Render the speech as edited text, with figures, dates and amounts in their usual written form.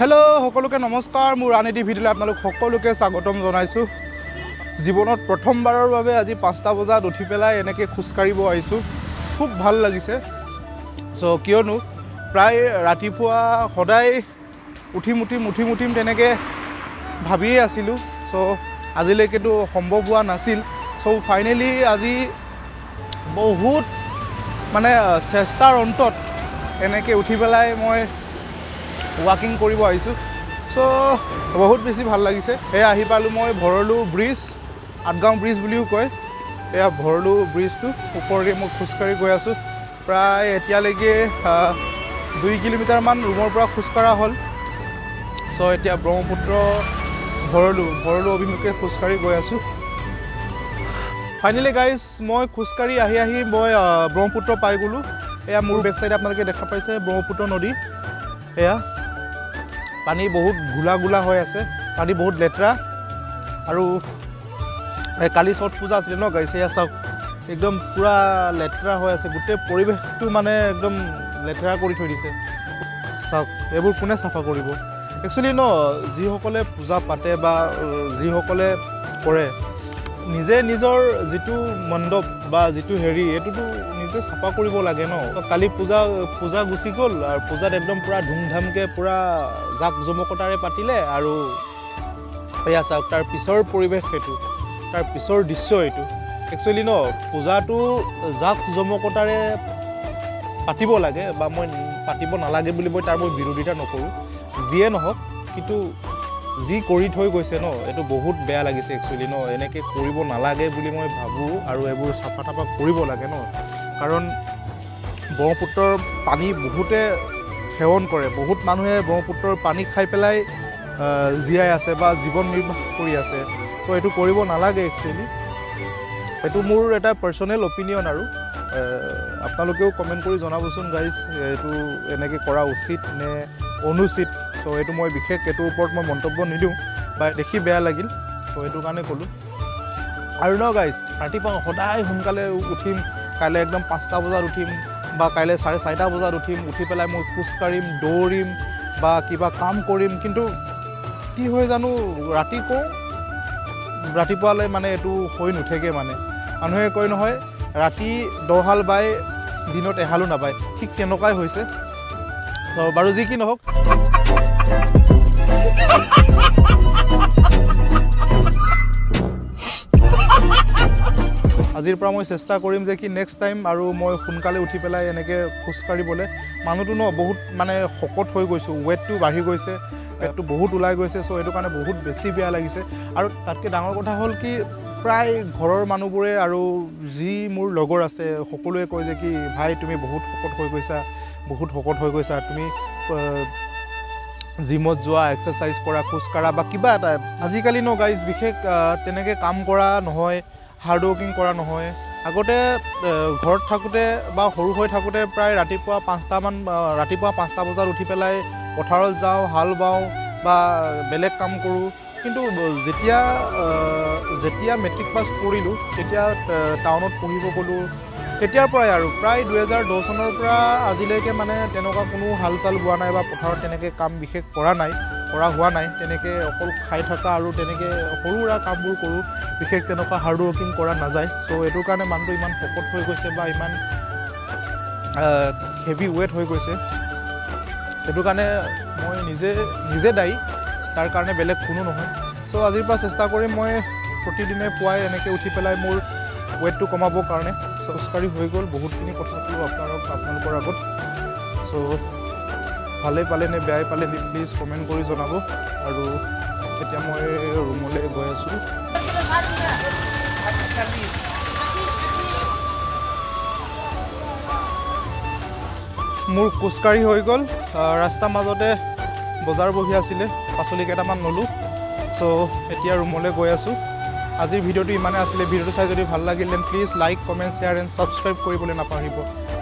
Hello' সকলোকে নমস্কাৰ। মোৰ আন এটি ভিডিঅ'লৈ আপোনালোক সকলোকে স্বাগতম জনাইছোঁ। জীৱনত প্ৰথমবাৰৰ বাবে আজি 5টা বজাত উঠি পেলাই এনেকৈ খোজকাঢ়িব আহিছোঁ। খুব ভাল লাগিছে। কিয়নো প্ৰায় ৰাতিপুৱা সদায় উঠিম তেনেকৈ ভাবিয়ে আছিলোঁ। আজিলৈকেতো সম্ভৱ হোৱা নাছিল। ফাইনেলি আজি বহুত চেষ্টাৰ অন্তত এনেকৈ উঠি পেলাই মই ৱাকিং কৰিব আহিছোঁ। বহুত বেছি ভাল লাগিছে। এয়া আহি পালোঁ মই ভৰলু ব্ৰিজ, আঠগাঁও ব্ৰিজ বুলিও কয়। এয়া ভৰলু ব্ৰিজটো ওপৰেৰে মই খোজকাঢ়ি গৈ আছোঁ। প্ৰায় এতিয়ালৈকে 2 কিলোমিটাৰমান ৰুমৰ পৰা খোজকঢ়া হ'ল। এতিয়া ব্ৰহ্মপুত্ৰ ভৰলু অভিমুখে খোজকাঢ়ি গৈ আছোঁ। ফাইনেলি গাইজ মই খোজকাঢ়ি আহি মই ব্ৰহ্মপুত্ৰ পাই গ'লোঁ। এয়া মোৰ বেক চাইডে আপোনালোকে দেখা পাইছে ব্ৰহ্মপুত্ৰ নদী। এয়া পানী বহুত গোলা হৈ আছে, পানী বহুত লেতেৰা। আৰু কালি ছট পূজা আছিলে ন গাইছে, এয়া চাওক একদম পূৰা লেতেৰা হৈ আছে। গোটেই পৰিৱেশটো একদম লেতেৰা কৰি থৈ দিছে। চাওক এইবোৰ কোনে চাফা কৰিব? একচুৱেলি যিসকলে পূজা পাতে বা যিসকলে কৰে, নিজে নিজৰ যিটো মণ্ডপ বা যিটো এইটোতো নিজে চাফা কৰিব লাগে ন। কালি পূজা গুচি গ'ল আৰু পূজাত একদম পূৰা ধুমধামকৈ পূৰা জাক জমকতাৰে পাতিলে। আৰু এয়া চাওক তাৰ পিছৰ পৰিৱেশ সেইটো, তাৰ পিছৰ দৃশ্য এইটো। একচুৱেলি পূজাটো জাক জমকতাৰে পাতিব লাগে, বা মই পাতিব নালাগে বুলি মই বিৰোধিতা নকৰোঁ। যিয়ে নহওক, কিন্তু যি কৰি থৈ গৈছে এইটো বহুত বেয়া লাগিছে একচুৱেলি এনেকৈ কৰিব নালাগে বুলি মই ভাবোঁ। আৰু এইবোৰ চাফা কৰিব লাগে কাৰণ ব্ৰহ্মপুত্ৰৰ পানী বহুতে সেৱন কৰে। বহুত মানুহে ব্ৰহ্মপুত্ৰৰ পানী খাই পেলাই জীয়াই আছে বা জীৱন নিৰ্বাহ কৰি আছে। এইটো কৰিব নালাগে একচুৱেলি। এইটো মোৰ এটা পাৰ্চনেল অপিনিয়ন। আৰু আপোনালোকেও কমেণ্ট কৰি জনাবচোন গাইজ, এইটো এনেকৈ কৰা উচিত নে অনুচিত। এইটো মই বিশেষ এইটোৰ ওপৰত মই মন্তব্য নিদিওঁ, বা দেখি বেয়া লাগিল। সেইটো কাৰণে ক'লোঁ। আৰু গাইজ ৰাতিপুৱা সদায় সোনকালে উঠিম, কাইলৈ একদম 5টা বজাত উঠিম, বা কাইলৈ 4:30 বজাত উঠিম। উঠি পেলাই মই খোজকাঢ়িম, দৌৰিম বা কিবা কাম কৰিম। কিন্তু কি হয় জানো, ৰাতি কওঁ ৰাতিপুৱালৈ এইটো হৈ নুঠেগৈ। মানুহে কয় নহয়, ৰাতি 10 হাল বাই দিনত এহালো নাবায়। ঠিক তেনেকুৱাই হৈছে। বাৰু যি কি নহওক, আজিৰ পৰা মই চেষ্টা কৰিম যে নেক্সট টাইম আৰু মই সোনকালে উঠি পেলাই এনেকৈ খোজকাঢ়িবলৈ। মানুহটো বহুত শকত হৈ গৈছোঁ, ৱেটটো বাঢ়ি গৈছে, পেটটো বহুত ওলাই গৈছে। এইটো কাৰণে বহুত বেছি বেয়া লাগিছে। আৰু তাতকৈ ডাঙৰ কথা হ'ল কি, প্ৰায় ঘৰৰ মানুহবোৰে আৰু যি মোৰ লগৰ আছে সকলোৱে কয় যে ভাই তুমি বহুত শকত হৈ গৈছা, তুমি জিমত যোৱা, এক্সাৰচাইজ কৰা, খোজকাঢ়া বা কিবা এটা। আজিকালি গাইজ বিশেষ তেনেকৈ কাম কৰা নহয়, হাৰ্ড ৱৰ্কিং কৰা নহয়। আগতে ঘৰত থাকোঁতে বা সৰু হৈ থাকোঁতে প্ৰায় ৰাতিপুৱা 5টা বজাত উঠি পেলাই পথাৰত যাওঁ, হাল বাওঁ বা বেলেগ কাম কৰোঁ। কিন্তু যেতিয়া মেট্ৰিক পাছ কৰিলোঁ, তেতিয়া টাউনত পঢ়িব গ'লোঁ। তেতিয়াৰ পৰাই আৰু প্ৰায় 2010 চনৰ পৰা আজিলৈকে তেনেকুৱা কোনো হাল চাল বোৱা নাই, বা পথাৰত তেনেকৈ কাম বিশেষ কৰা হোৱা নাই। তেনেকৈ অকল খাই থকা আৰু তেনেকৈ সৰু সুৰা কামবোৰ কৰোঁ। বিশেষ তেনেকুৱা হাৰ্ড ৱৰ্কিং কৰা নাযায়। এইটোৰ কাৰণে মানুহটো ইমান শকত হৈ গৈছে বা ইমান হেভি ৱেট হৈ গৈছে। সেইটো কাৰণে মই নিজে দায়ী, তাৰ কাৰণে বেলেগ কোনো নহয়। আজিৰ পৰা চেষ্টা কৰিম মই প্ৰতিদিনে পুৱাই এনেকৈ উঠি পেলাই মোৰ ৱেটটো কমাবৰ কাৰণে। খোজকাঢ়ি হৈ গ'ল, বহুতখিনি কথা ক'লোঁ আপোনালোকৰ আগত। ভালেই পালে নে বেয়াই পালে প্লিজ কমেণ্ট কৰি জনাব। আৰু এতিয়া মই ৰুমলৈ গৈ আছোঁ। মোৰ খোজকাঢ়ি হৈ গ'ল। ৰাস্তাৰ মাজতে বজাৰ বহি আছিলে, পাচলি কেইটামান ল'লোঁ। এতিয়া ৰুমলৈ গৈ আছোঁ। আজিৰ ভিডিঅ'টো ইমানে আছিলে। ভিডিঅ'টো চাই যদি ভাল লাগিল please like, comment, share and subscribe কৰিবলৈ নাপাহৰিব।